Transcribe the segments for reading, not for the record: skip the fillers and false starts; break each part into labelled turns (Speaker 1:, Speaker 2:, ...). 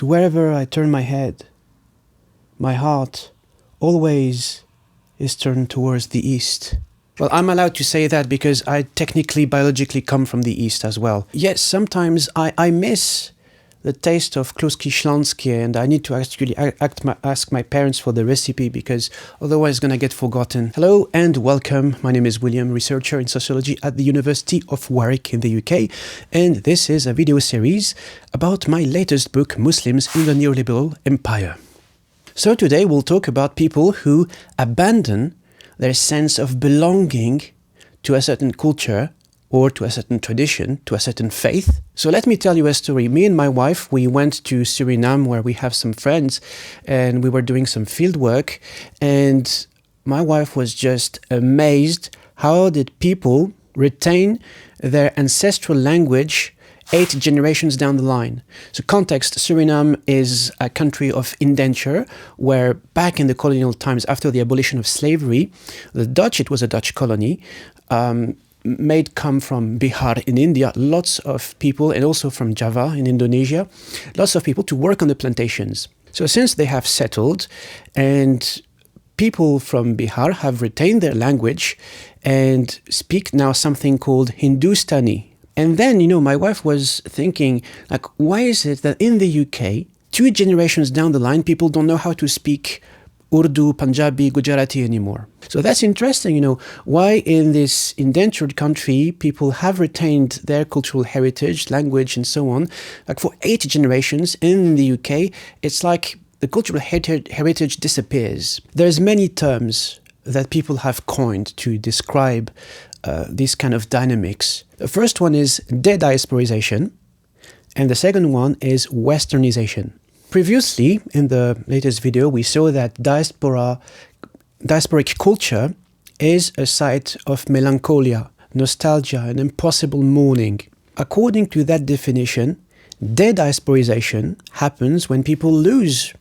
Speaker 1: To wherever I turn my head, my heart always is turned towards the east. Well, I'm allowed to say that because I technically, biologically come from the east as well. Yes, sometimes I miss the taste of kluski śląskie, and I need to actually ask my parents for the recipe because otherwise it's going to get forgotten. Hello and welcome. My name is William, researcher in sociology at the University of Warwick in the UK, and this is a video series about my latest book, Muslims in the Neoliberal Empire. So today we'll talk about people who abandon their sense of belonging to a certain culture or to a certain tradition, to a certain faith. So let me tell you a story. Me and my wife, we went to Suriname where we have some friends and we were doing some field work, and my wife was just amazed how did people retain their ancestral language 8 generations down the line. So context, Suriname is a country of indenture where back in the colonial times after the abolition of slavery, the Dutch, it was a Dutch colony, made come from Bihar in India, lots of people, and also from Java in Indonesia, lots of people to work on the plantations. So since they have settled and people from Bihar have retained their language and speak now something called Hindustani. And then, my wife was thinking, like, why is it that in the UK, 2 generations down the line, people don't know how to speak Urdu, Punjabi, Gujrati anymore? So that's interesting, why in this indentured country, people have retained their cultural heritage, language, and so on. Like for 8 generations in the UK, it's like the cultural heritage disappears. There's many terms that people have coined to describe this kind of dynamics. The first one is Dediasporisation, and the second one is Westernisation. Previously, in the latest video, we saw that diasporic culture is a site of melancholia, nostalgia, and impossible mourning. According to that definition, dediasporisation happens when people lose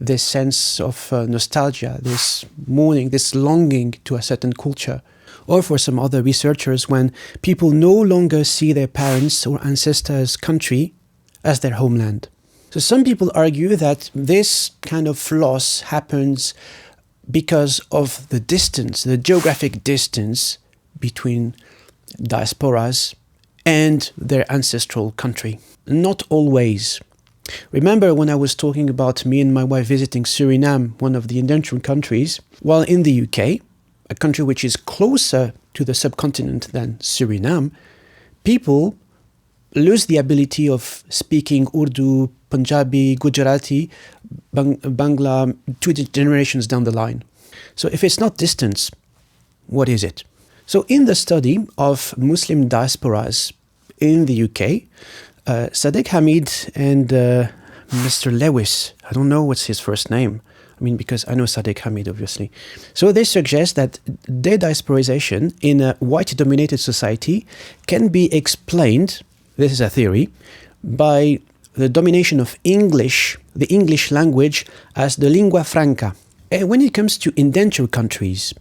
Speaker 1: this sense of nostalgia, this mourning, this longing to a certain culture. Or for some other researchers, when people no longer see their parents' or ancestors' country as their homeland. So some people argue that this kind of loss happens because of the distance, the geographic distance between diasporas and their ancestral country. Not always. Remember when I was talking about me and my wife visiting Suriname, one of the indentured countries? While in the UK, a country which is closer to the subcontinent than Suriname, people lose the ability of speaking Urdu, Punjabi, Gujrati, Bangla 2 generations down the line. So if it's not distance, what is it? So in the study of Muslim diasporas in the UK, Sadiq Hamid and Mr. Lewis, I don't know what's his first name, because I know Sadiq Hamid, obviously. So they suggest that dediasporisation in a white-dominated society can be explained, this is a theory, by the domination of English, the English language as the lingua franca. And when it comes to indentured countries,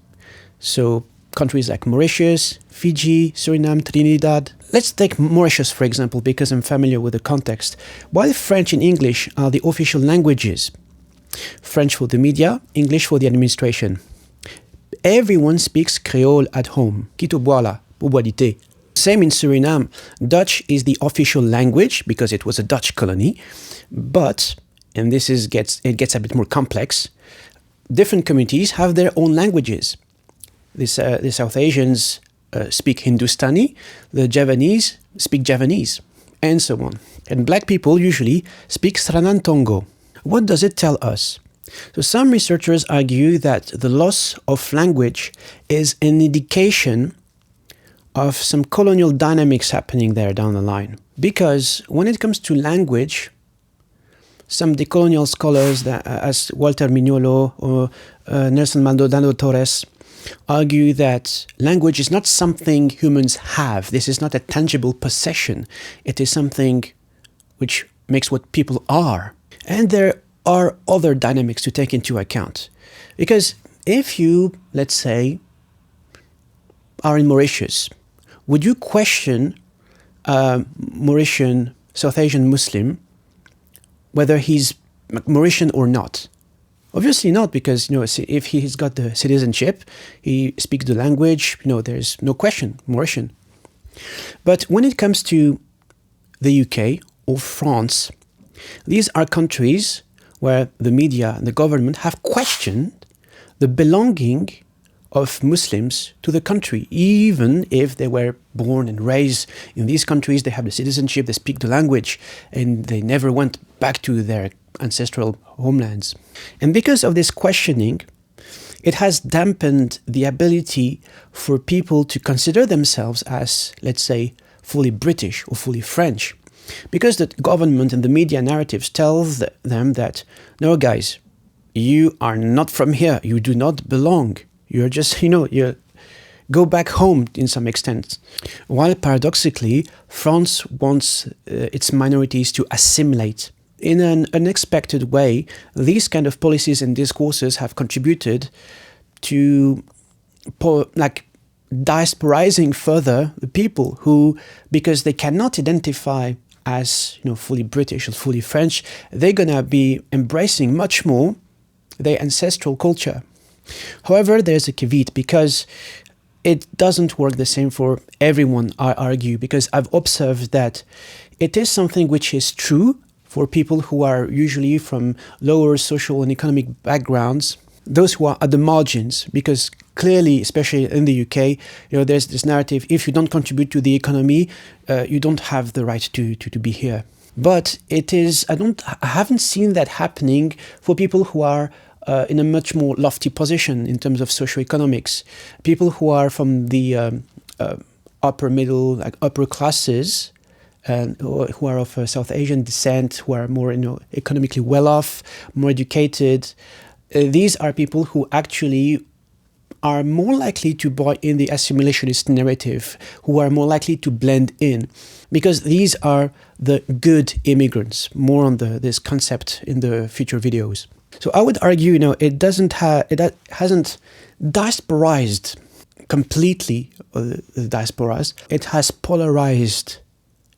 Speaker 1: so countries like Mauritius, Fiji, Suriname, Trinidad. Let's take Mauritius, for example, because I'm familiar with the context. While French and English are the official languages, French for the media, English for the administration, everyone speaks Creole at home. Kito boala, boboalite. Same in Suriname. Dutch is the official language because it was a Dutch colony, but, and it gets a bit more complex, different communities have their own languages. The South Asians speak Hindustani, the Javanese speak Javanese, and so on. And black people usually speak Sranantongo. What does it tell us? So some researchers argue that the loss of language is an indication of some colonial dynamics happening there down the line. Because when it comes to language, some decolonial scholars, as Walter Mignolo or Nelson Maldonado Torres, argue that language is not something humans have. This is not a tangible possession. It is something which makes what people are. And there are other dynamics to take into account. Because if you, let's say, are in Mauritius, would you question a Mauritian South Asian Muslim whether he's Mauritian or not. Obviously not, because if he's got the citizenship, he speaks the language, there's no question, Mauritian. But when it comes to the UK or France, these are countries where the media and the government have questioned the belonging of Muslims to the country. Even if they were born and raised in these countries, they have the citizenship, they speak the language, and they never went back to their ancestral homelands. And because of this questioning, it has dampened the ability for people to consider themselves as, let's say, fully British or fully French. Because the government and the media narratives tell them that, no guys, you are not from here, you do not belong. You're just, you go back home in some extent. While paradoxically, France wants its minorities to assimilate. In an unexpected way, these kind of policies and discourses have contributed to diasporizing further the people who, because they cannot identify as fully British or fully French, they're gonna be embracing much more their ancestral culture. However, there's a caveat, because it doesn't work the same for everyone, I argue, because I've observed that it is something which is true for people who are usually from lower social and economic backgrounds, those who are at the margins, because clearly, especially in the UK, there's this narrative, if you don't contribute to the economy, you don't have the right to be here. But I haven't seen that happening for people who are in a much more lofty position in terms of socioeconomics. People who are from the upper middle, upper classes, and who are of South Asian descent, who are more economically well off, more educated. These are people who actually are more likely to buy in the assimilationist narrative, who are more likely to blend in, because these are the good immigrants. More on this concept in the future videos. So I would argue, it hasn't diasporized completely the diasporas. It has polarized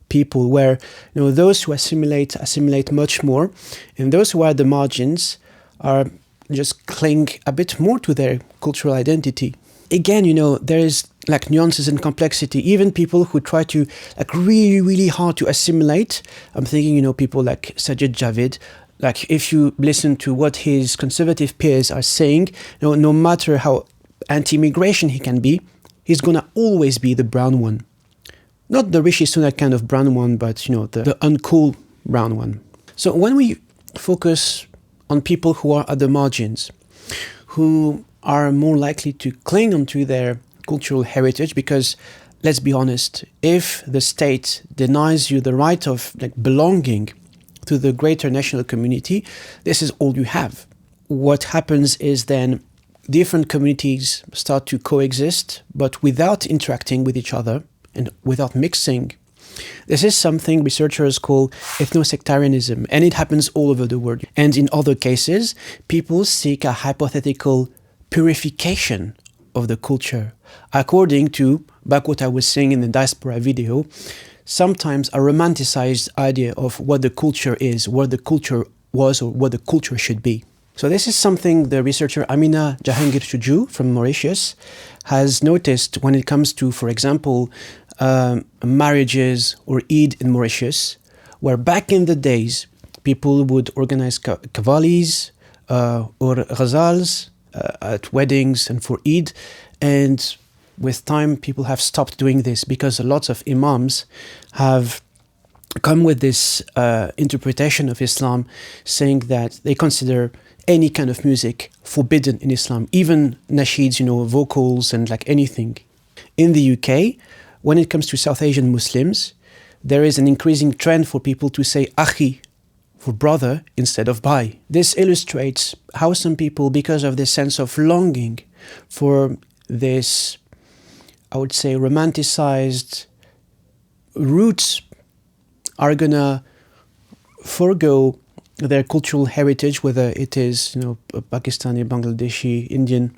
Speaker 1: people, where those who assimilate much more, and those who are at the margins are just cling a bit more to their cultural identity. Again, there is nuances and complexity. Even people who try to really, really hard to assimilate. I'm thinking, people like Sajid Javid. If you listen to what his conservative peers are saying, no matter how anti-immigration he can be, he's gonna always be the brown one. Not the Rishi Sunak kind of brown one, but the uncool brown one. So when we focus on people who are at the margins, who are more likely to cling onto their cultural heritage, because let's be honest, if the state denies you the right of belonging to the greater national community, this is all you have. What happens is then different communities start to coexist, but without interacting with each other and without mixing. This is something researchers call ethnosectarianism, and it happens all over the world. And in other cases, people seek a hypothetical purification of the culture. According to, back what I was saying in the Diaspora video, sometimes a romanticized idea of what the culture is, what the culture was, or what the culture should be. So this is something the researcher Amina Jahangir Shuju from Mauritius has noticed when it comes to, for example, marriages or Eid in Mauritius, where back in the days, people would organize kavalis or ghazals at weddings and for Eid. And with time, people have stopped doing this because lots of imams have come with this interpretation of Islam, saying that they consider any kind of music forbidden in Islam, even nasheeds, vocals and anything. In the UK, when it comes to South Asian Muslims, there is an increasing trend for people to say akhi, for brother, instead of bhai. This illustrates how some people, because of this sense of longing for this, I would say, romanticized roots, are gonna forego their cultural heritage, whether it is, Pakistani, Bangladeshi, Indian,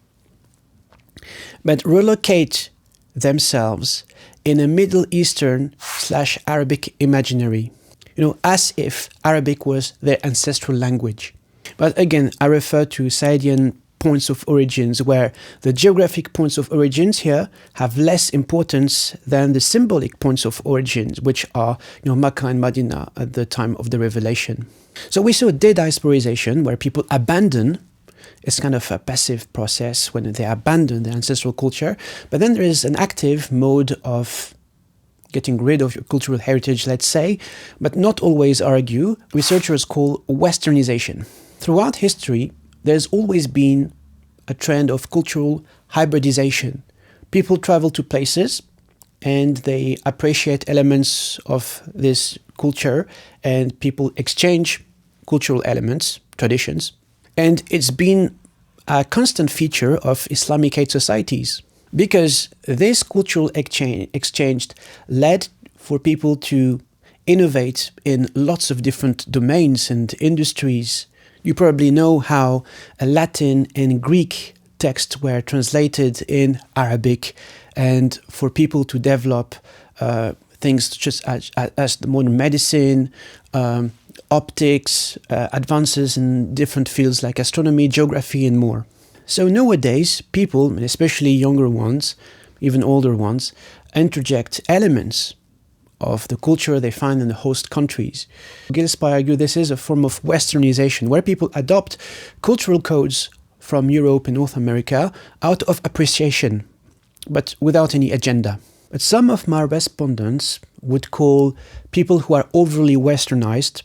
Speaker 1: but relocate themselves in a Middle Eastern / Arabic imaginary. as if Arabic was their ancestral language. But again, I refer to Saidian points of origins, where the geographic points of origins here have less importance than the symbolic points of origins, which are Makkah and Medina at the time of the revelation. So we saw dediasporisation, where people abandon. It's kind of a passive process when they abandon their ancestral culture. But then there is an active mode of getting rid of your cultural heritage, let's say, but not always argue, researchers call Westernisation. Throughout history, there's always been a trend of cultural hybridization. People travel to places and they appreciate elements of this culture, and people exchange cultural elements, traditions. And it's been a constant feature of Islamic-hate societies, because this cultural exchange led for people to innovate in lots of different domains and industries. You probably know how Latin and Greek texts were translated in Arabic, and for people to develop things such as the modern medicine, optics, advances in different fields like astronomy, geography, and more. So nowadays, people, and especially younger ones, even older ones, interject elements of the culture they find in the host countries. Gjisbert argued this is a form of Westernization, where people adopt cultural codes from Europe and North America out of appreciation, but without any agenda. But some of my respondents would call people who are overly Westernized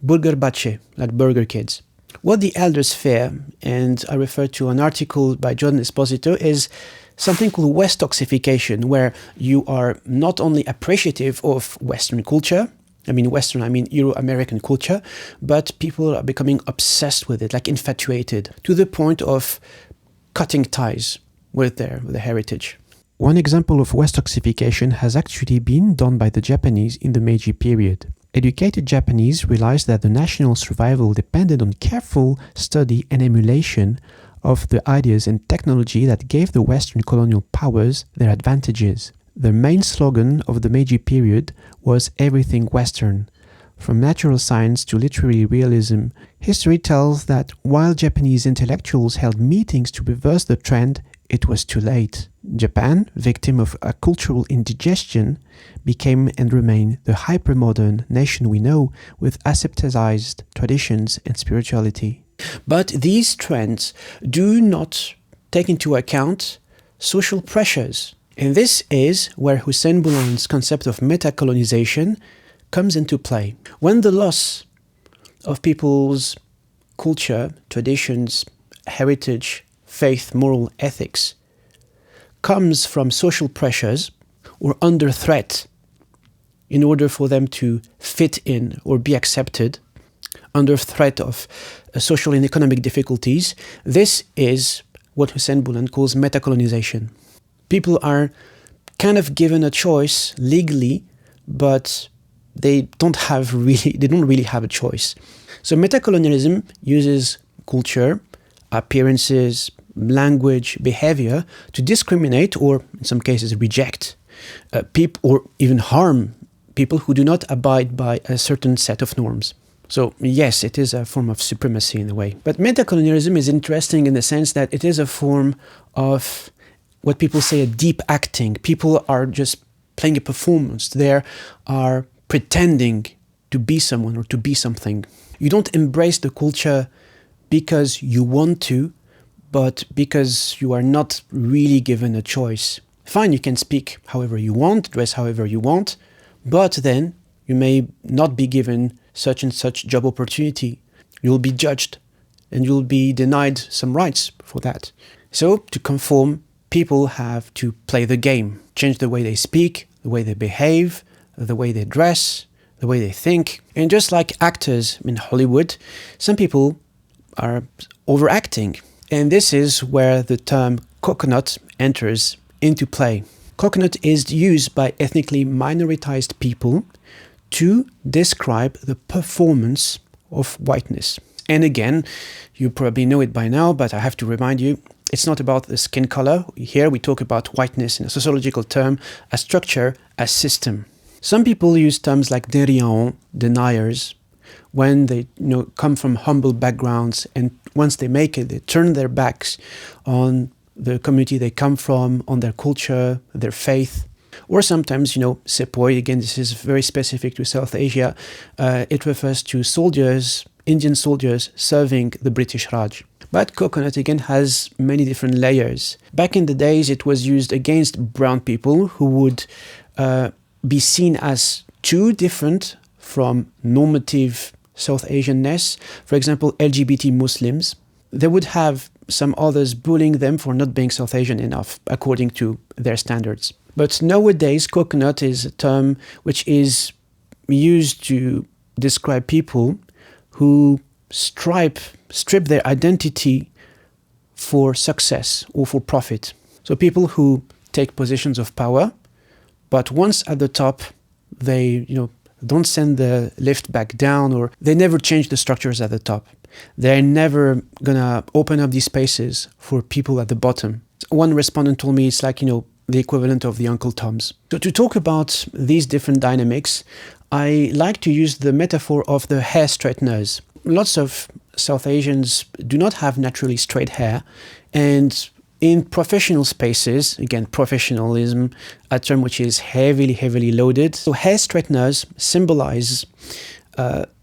Speaker 1: burger bache, like burger kids. What the elders fear, and I refer to an article by John Esposito, is something called Westoxification, where you are not only appreciative of Western culture, I mean Euro-American culture, but people are becoming obsessed with it, like infatuated, to the point of cutting ties with their heritage. One example of Westoxification has actually been done by the Japanese in the Meiji period. Educated Japanese realized that the national survival depended on careful study and emulation of the ideas and technology that gave the Western colonial powers their advantages. The main slogan of the Meiji period was everything Western. From natural science to literary realism, history tells that while Japanese intellectuals held meetings to reverse the trend, it was too late. Japan, victim of a cultural indigestion, became and remained the hyper-modern nation we know, with asepticized traditions and spirituality. But these trends do not take into account social pressures. And this is where Hussein Bulhan's concept of metacolonisation comes into play. When the loss of people's culture, traditions, heritage, faith, moral ethics comes from social pressures or under threat in order for them to fit in or be accepted, under threat of social and economic difficulties, this is what Hussein Bulhan calls metacolonisation. People are kind of given a choice legally, but they don't really have a choice. So metacolonialism uses culture, appearances, language, behavior to discriminate, or in some cases reject people, or even harm people who do not abide by a certain set of norms. So yes, it is a form of supremacy in a way. But metacolonialism is interesting in the sense that it is a form of what people say a deep acting. People are just playing a performance. They are pretending to be someone or to be something. You don't embrace the culture because you want to, but because you are not really given a choice. Fine, you can speak however you want, dress however you want, but then you may not be given such and such job opportunity. You'll be judged and you'll be denied some rights for that. So to conform, people have to play the game, change the way they speak, the way they behave, the way they dress, the way they think. And just like actors in Hollywood, some people are overacting. And this is where the term coconut enters into play. Coconut is used by ethnically minoritized people to describe the performance of whiteness. And again, you probably know it by now, but I have to remind you, it's not about the skin color. Here we talk about whiteness in a sociological term, a structure, a system. Some people use terms like dériants, deniers, when they come from humble backgrounds, and once they make it, they turn their backs on the community they come from, on their culture, their faith. Or sometimes, sepoy, again, this is very specific to South Asia. It refers to soldiers, Indian soldiers, serving the British Raj. But coconut, again, has many different layers. Back in the days, it was used against brown people who would be seen as too different from normative South Asianness. For example, LGBT Muslims. They would have some others bullying them for not being South Asian enough, according to their standards. But nowadays, coconut is a term which is used to describe people who strip their identity for success or for profit. So people who take positions of power, but once at the top, they don't send the lift back down, or they never change the structures at the top. They're never gonna open up these spaces for people at the bottom. One respondent told me it's like, the equivalent of the Uncle Toms. So to talk about these different dynamics, I like to use the metaphor of the hair straighteners. Lots of South Asians do not have naturally straight hair, and in professional spaces, again, professionalism, a term which is heavily loaded. So hair straighteners symbolize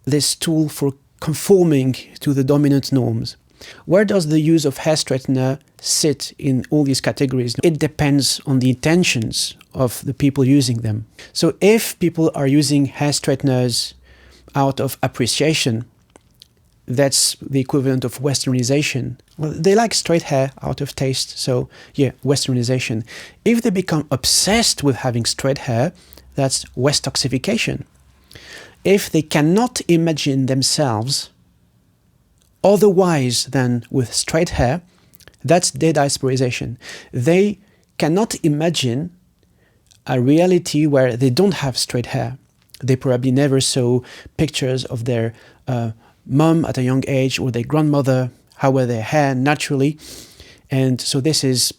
Speaker 1: this tool for conforming to the dominant norms. Where does the use of hair straightener sit in all these categories? It depends on the intentions of the people using them. So if people are using hair straighteners out of appreciation, that's the equivalent of Westernisation. Well, they like straight hair out of taste, so yeah, Westernisation. If they become obsessed with having straight hair, that's Westoxification. If they cannot imagine themselves otherwise than with straight hair, that's Dediasporisation. They cannot imagine a reality where they don't have straight hair. They probably never saw pictures of their mom at a young age, or their grandmother, how were their hair naturally. And so this is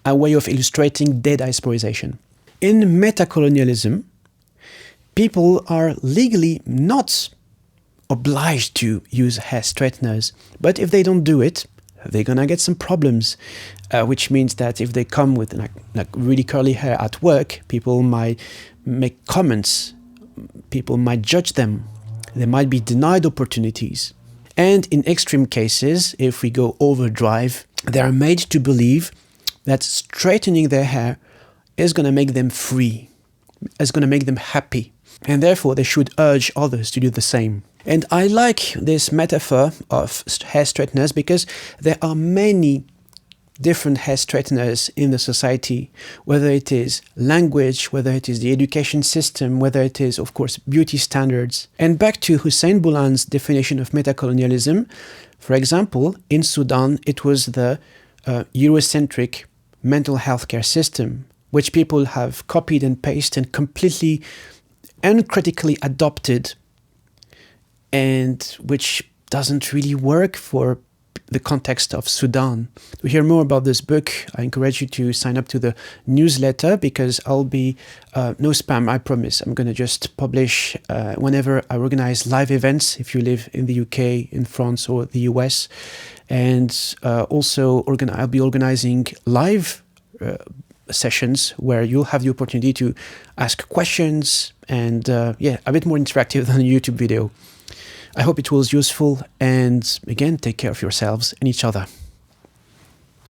Speaker 1: a way of illustrating Dediasporisation. In metacolonialism, people are legally not obliged to use hair straighteners, but if they don't do it, they're gonna get some problems, which means that if they come with like really curly hair at work, people might make comments, people might judge them, they might be denied opportunities. And in extreme cases, if we go overdrive, they are made to believe that straightening their hair is gonna make them free, is gonna make them happy, and therefore they should urge others to do the same. And I like this metaphor of hair straighteners because there are many different hair straighteners in the society, whether it is language, whether it is the education system, whether it is, of course, beauty standards. And back to Hussein Bulhan's definition of metacolonialism, for example, in Sudan, it was the Eurocentric mental health care system, which people have copied and pasted and completely uncritically adopted, and which doesn't really work for the context of Sudan. To hear more about this book, I encourage you to sign up to the newsletter, because I'll be, no spam, I promise. I'm going to just publish whenever I organize live events, if you live in the UK, in France or the US. And also I'll be organizing live sessions where you'll have the opportunity to ask questions and a bit more interactive than a YouTube video. I hope it was useful, and again, take care of yourselves and each other.